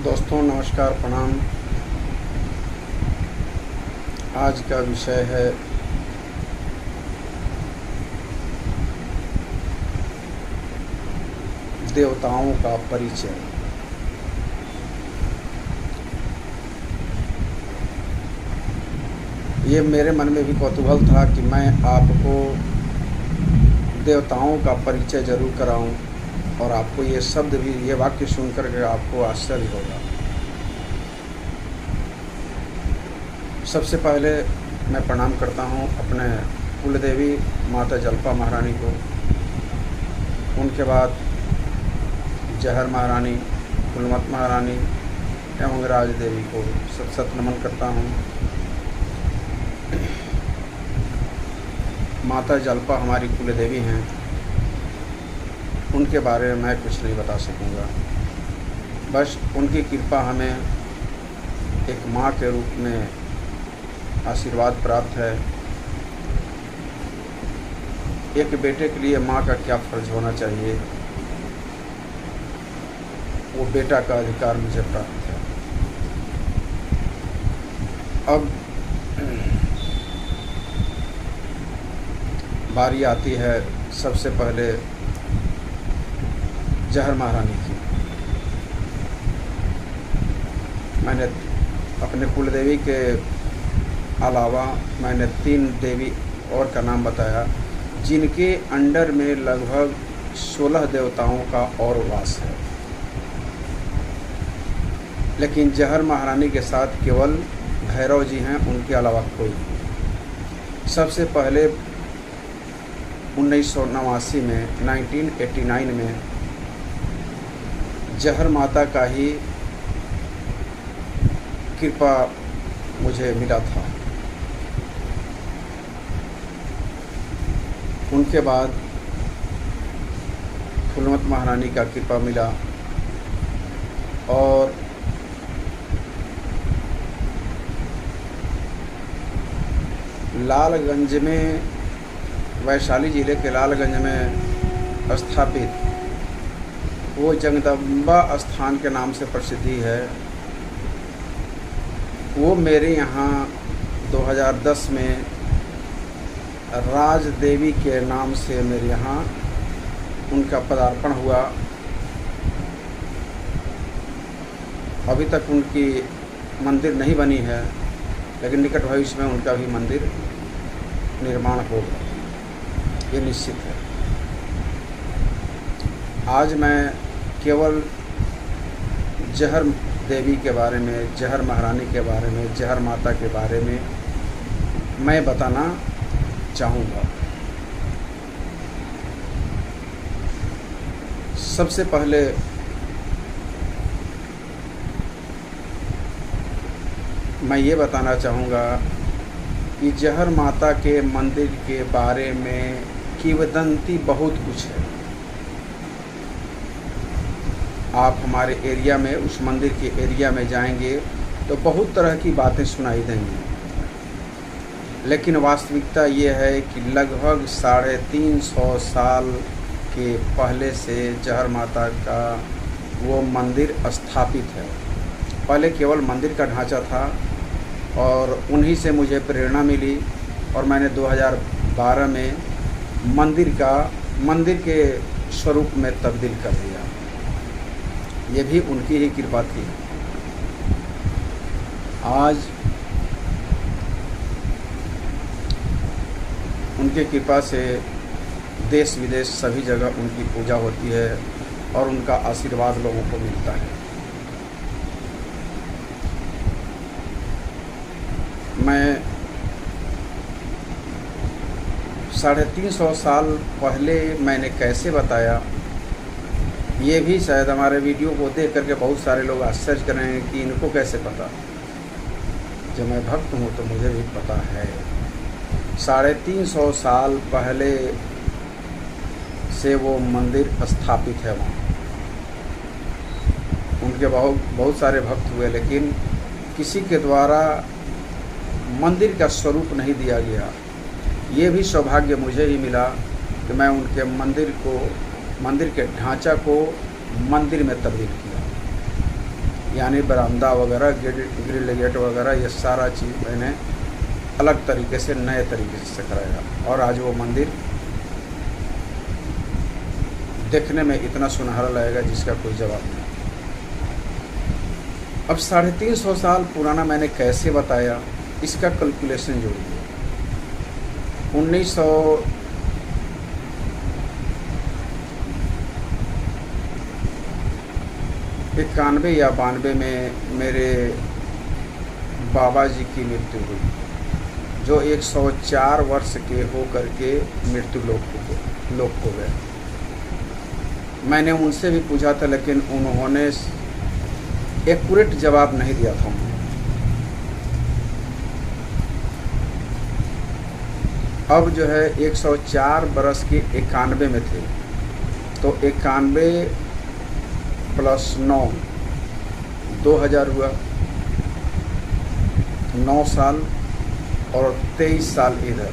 दोस्तों नमस्कार प्रणाम। आज का विषय है देवताओं का परिचय। ये मेरे मन में भी कौतूहल था कि मैं आपको देवताओं का परिचय ज़रूर कराऊं और आपको ये शब्द भी, ये वाक्य सुनकर के आपको आश्चर्य होगा। सबसे पहले मैं प्रणाम करता हूँ अपने कुलदेवी माता जल्पा महारानी को, उनके बाद जहर महारानी, कुलमत महारानी एवं राज देवी को सत नमन करता हूँ। माता जल्पा हमारी कुलदेवी हैं, उनके बारे में मैं कुछ नहीं बता सकूँगा। बस उनकी कृपा हमें एक माँ के रूप में आशीर्वाद प्राप्त है। एक बेटे के लिए माँ का क्या फ़र्ज होना चाहिए, वो बेटा का अधिकार मुझे प्राप्त है। अब बारी आती है सबसे पहले जहर महारानी की। मैंने अपने कुलदेवी के अलावा मैंने 3 देवी और का नाम बताया, जिनके अंडर में लगभग 16 देवताओं का और वास है। लेकिन जहर महारानी के साथ केवल भैरव जी हैं, उनके अलावा कोई नहीं। सबसे पहले 1989 में 1989 में जहर माता का ही कृपा मुझे मिला था। उनके बाद कुलमत महारानी का कृपा मिला और लालगंज में, वैशाली ज़िले के लालगंज में स्थापित वो जगदम्बा स्थान के नाम से प्रसिद्धि है। वो मेरे यहाँ 2010 में राज देवी के नाम से मेरे यहाँ उनका पदार्पण हुआ। अभी तक उनकी मंदिर नहीं बनी है, लेकिन निकट भविष्य में उनका भी मंदिर निर्माण होगा, ये निश्चित है। आज मैं केवल जहर देवी के बारे में, जहर महारानी के बारे में, जहर माता के बारे में मैं बताना चाहूँगा। सबसे पहले मैं ये बताना चाहूँगा कि जहर माता के मंदिर के बारे में किंवदंती बहुत कुछ है। आप हमारे एरिया में, उस मंदिर के एरिया में जाएंगे तो बहुत तरह की बातें सुनाई देंगी, लेकिन वास्तविकता ये है कि लगभग 350 साल के पहले से जहर माता का वो मंदिर स्थापित है। पहले केवल मंदिर का ढांचा था और उन्हीं से मुझे प्रेरणा मिली और मैंने 2012 में मंदिर के स्वरूप में तब्दील कर दिया। ये भी उनकी ही कृपा थी। आज उनके कृपा से देश विदेश सभी जगह उनकी पूजा होती है और उनका आशीर्वाद लोगों को मिलता है। मैं 350 साल पहले मैंने कैसे बताया, ये भी शायद हमारे वीडियो को देख करके बहुत सारे लोग आश्चर्य कर रहे हैं कि इनको कैसे पता। जब मैं भक्त हूँ तो मुझे भी पता है। 350 साल पहले से वो मंदिर स्थापित है वहाँ। उनके बहुत सारे भक्त हुए, लेकिन किसी के द्वारा मंदिर का स्वरूप नहीं दिया गया। ये भी सौभाग्य मुझे ही मिला कि मैं उनके मंदिर के ढांचा को मंदिर में तब्दील किया। यानी बरामदा वगैरह, ग्रिल गेट वगैरह, ये सारा चीज़ मैंने अलग तरीके से, नए तरीके से कराया। और आज वो मंदिर देखने में इतना सुनहरा लगेगा जिसका कोई जवाब नहीं। अब 350 साल पुराना मैंने कैसे बताया, इसका कैलकुलेशन जोड़िए। 1991 या 92 में मेरे बाबा जी की मृत्यु हुई, जो 104 वर्ष के हो करके मृत्यु लोक को गए। मैंने उनसे भी पूछा था, लेकिन उन्होंने एक्यूरेट जवाब नहीं दिया था। अब जो है 104 बरस के 91 में थे, तो 91 + 9 2000 हुआ, 9 साल और 23 साल इधर,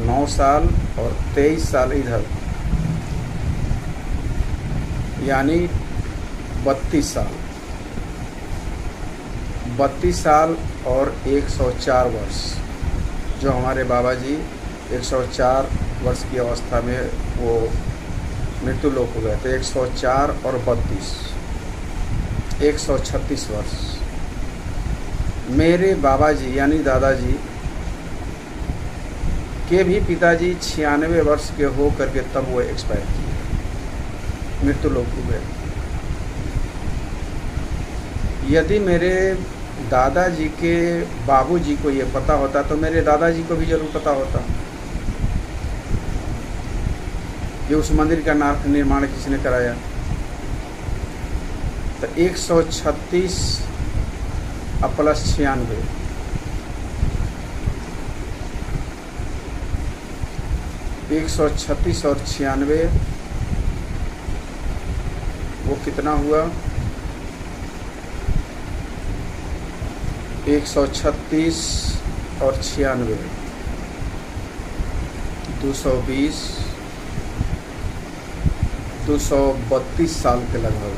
9 साल और 23 साल इधर, यानी 32 साल। 32 साल और 104 वर्ष, जो हमारे बाबा जी 104 वर्ष की अवस्था में वो मृत्यु लोक हो गए थे। 104 और 32, 136 वर्ष। मेरे बाबा जी यानी दादाजी के भी पिताजी 96 वर्ष के हो करके तब वो एक्सपायर किए, मृत्यु लोक हो गए। यदि मेरे दादाजी के बाबूजी को ये पता होता तो मेरे दादाजी को भी जरूर पता होता कि उस मंदिर का निर्माण किसने कराया। तो 136 + 96, 136 और 96 वो कितना हुआ? 136 और 96 220, 232 साल के लगभग।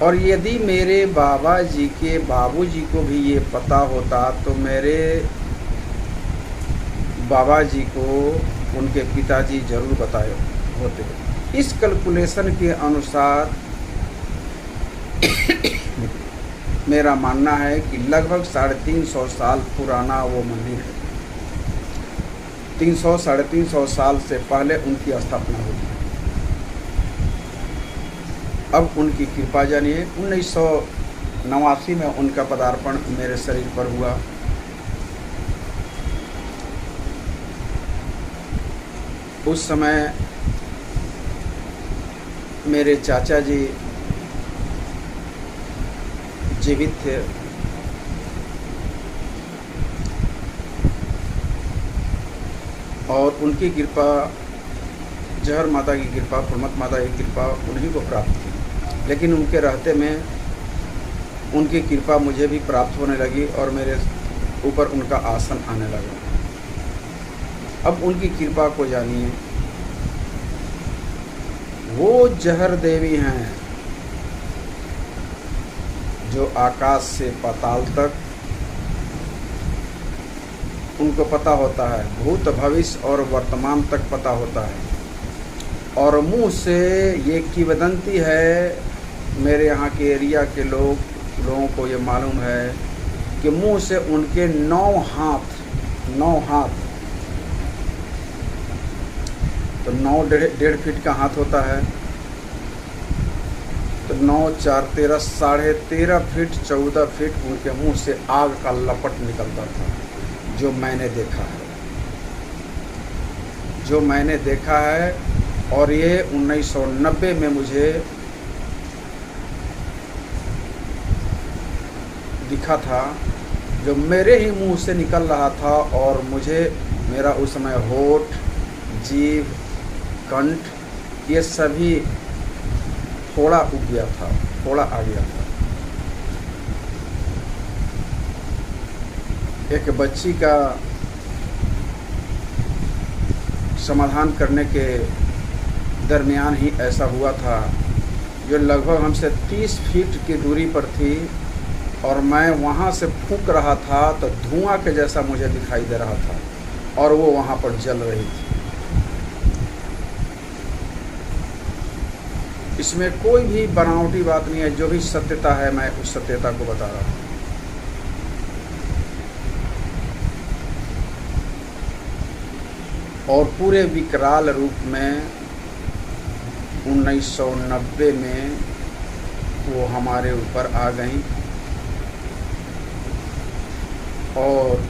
और यदि मेरे बाबा जी के बाबूजी को भी ये पता होता तो मेरे बाबा जी को उनके पिताजी जरूर बताए होते। इस कैलकुलेशन के अनुसार मेरा मानना है कि लगभग 350 साल पुराना वो मंदिर है। 300 साढ़े 300 साल से पहले उनकी स्थापना हुई। अब उनकी कृपा जानिए। 1989 में उनका पदार्पण मेरे शरीर पर हुआ। उस समय मेरे चाचा जी जीवित थे। और उनकी कृपा, जहर माता की कृपा, फुरमत माता की कृपा उन्हीं को प्राप्त थी। लेकिन उनके रहते में उनकी कृपा मुझे भी प्राप्त होने लगी और मेरे ऊपर उनका आसन आने लगा। अब उनकी कृपा को जानिए। वो जहर देवी हैं जो आकाश से पाताल तक उनको पता होता है, भूत भविष्य और वर्तमान तक पता होता है। और मुंह से ये किंवदंती है, मेरे यहाँ के एरिया के लोगों को ये मालूम है कि मुंह से उनके 9 हाथ, तो 9 डेढ़ फीट का हाथ होता है, तो 9 4 13 साढ़े 13 फीट 14 फीट उनके मुंह से आग का लपट निकलता था। जो मैंने देखा है। और ये 1990 में मुझे दिखा था, जो मेरे ही मुंह से निकल रहा था। और मुझे मेरा उस समय होठ, जीभ, कंठ ये सभी फोड़ा उग गया था, फोड़ा आ गया था। एक बच्ची का समाधान करने के दरमियान ही ऐसा हुआ था, जो लगभग हमसे 30 फीट की दूरी पर थी और मैं वहाँ से फूंक रहा था तो धुआं के जैसा मुझे दिखाई दे रहा था और वो वहाँ पर जल रही थी। इसमें कोई भी बनावटी बात नहीं है, जो भी सत्यता है मैं उस सत्यता को बता रहा हूँ। और पूरे विकराल रूप में 1990 में वो हमारे ऊपर आ गई और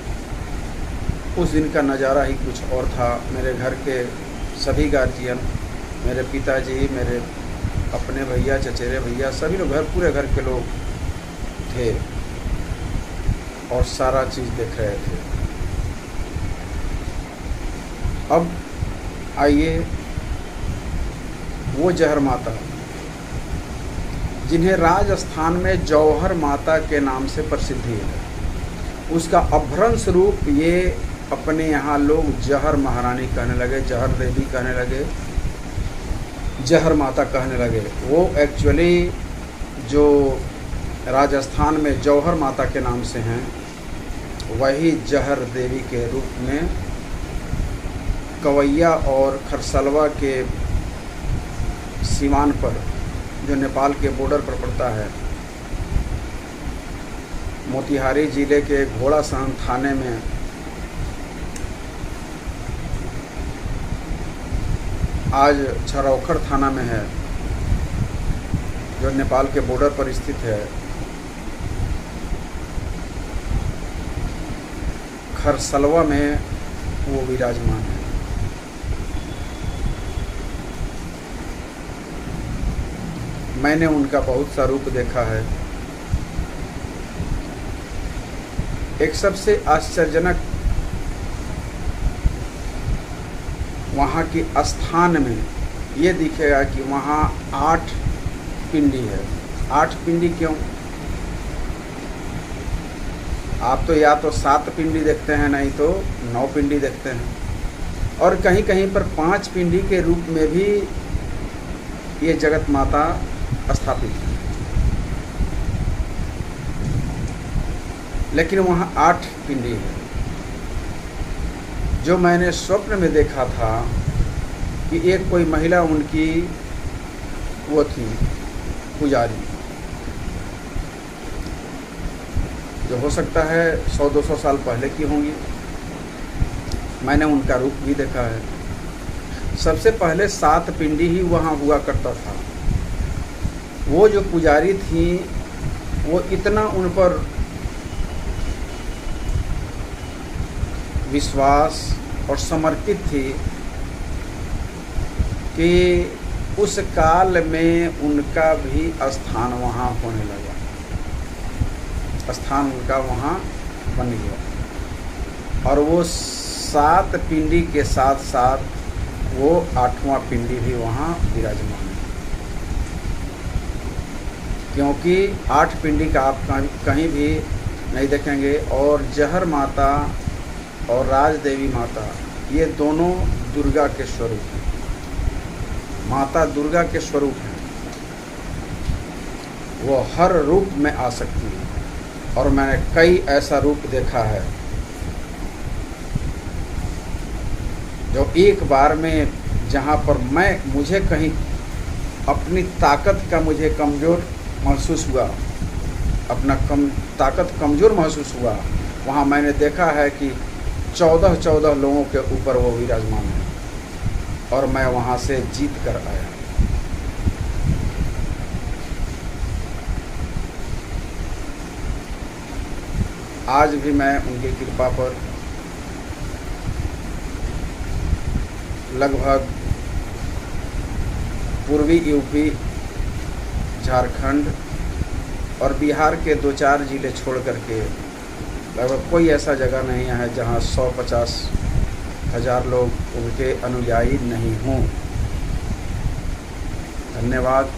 उस दिन का नज़ारा ही कुछ और था। मेरे घर के सभी गार्जियन, मेरे पिताजी, मेरे अपने भैया, चचेरे भैया, सभी लोग पूरे घर के लोग थे और सारा चीज़ देख रहे थे। अब आइए, वो जहर माता जिन्हें राजस्थान में जौहर माता के नाम से प्रसिद्धि है, उसका अभ्रंश रूप ये अपने यहाँ लोग जहर महारानी कहने लगे, जहर देवी कहने लगे, जहर माता कहने लगे। वो एक्चुअली जो राजस्थान में जौहर माता के नाम से हैं, वही जहर देवी के रूप में कवैया और खरसलवा के सीमान पर, जो नेपाल के बॉर्डर पर पड़ता है, मोतिहारी जिले के घोड़ासहन थाने में आज छरौखड़ थाना में है, जो नेपाल के बॉर्डर पर स्थित है। खरसलवा में वो विराजमान है। मैंने उनका बहुत सा रूप देखा है। एक सबसे आश्चर्यजनक वहाँ की स्थान में ये दिखेगा कि वहाँ 8 पिंडी है। 8 पिंडी क्यों? आप तो या तो 7 पिंडी देखते हैं, नहीं तो 9 पिंडी देखते हैं, और कहीं कहीं पर 5 पिंडी के रूप में भी ये जगत माता स्थापित है। लेकिन वहाँ 8 पिंडी है। जो मैंने स्वप्न में देखा था कि एक कोई महिला उनकी वो थी पुजारी, जो हो सकता है 100-200 साल पहले की होंगी। मैंने उनका रूप भी देखा है। सबसे पहले 7 पिंडी ही वहाँ हुआ करता था। वो जो पुजारी थी वो इतना उन पर विश्वास और समर्पित थी कि उस काल में उनका भी स्थान वहाँ होने लगा, स्थान उनका वहाँ बन गया। और वो 7 पिंडी के साथ साथ वो 8वां पिंडी भी वहाँ विराजमान है, क्योंकि 8 पिंडी का आप कहीं भी नहीं देखेंगे। और जहर माता और राज देवी माता, ये दोनों दुर्गा के स्वरूप हैं। माता दुर्गा के स्वरूप हैं। वो हर रूप में आ सकती है और मैंने कई ऐसा रूप देखा है जो एक बार में, जहाँ पर मुझे कहीं अपनी ताकत का मुझे कमज़ोर महसूस हुआ, अपना ताकत कमज़ोर महसूस हुआ, वहाँ मैंने देखा है कि 14 लोगों के ऊपर वो विराजमान है और मैं वहाँ से जीत कर आया। आज भी मैं उनकी कृपा पर लगभग पूर्वी यूपी, झारखंड और बिहार के 2-4 ज़िले छोड़ करके लगभग कोई ऐसा जगह नहीं है जहाँ 100-50 हज़ार लोग उनके अनुयायी नहीं हों। धन्यवाद।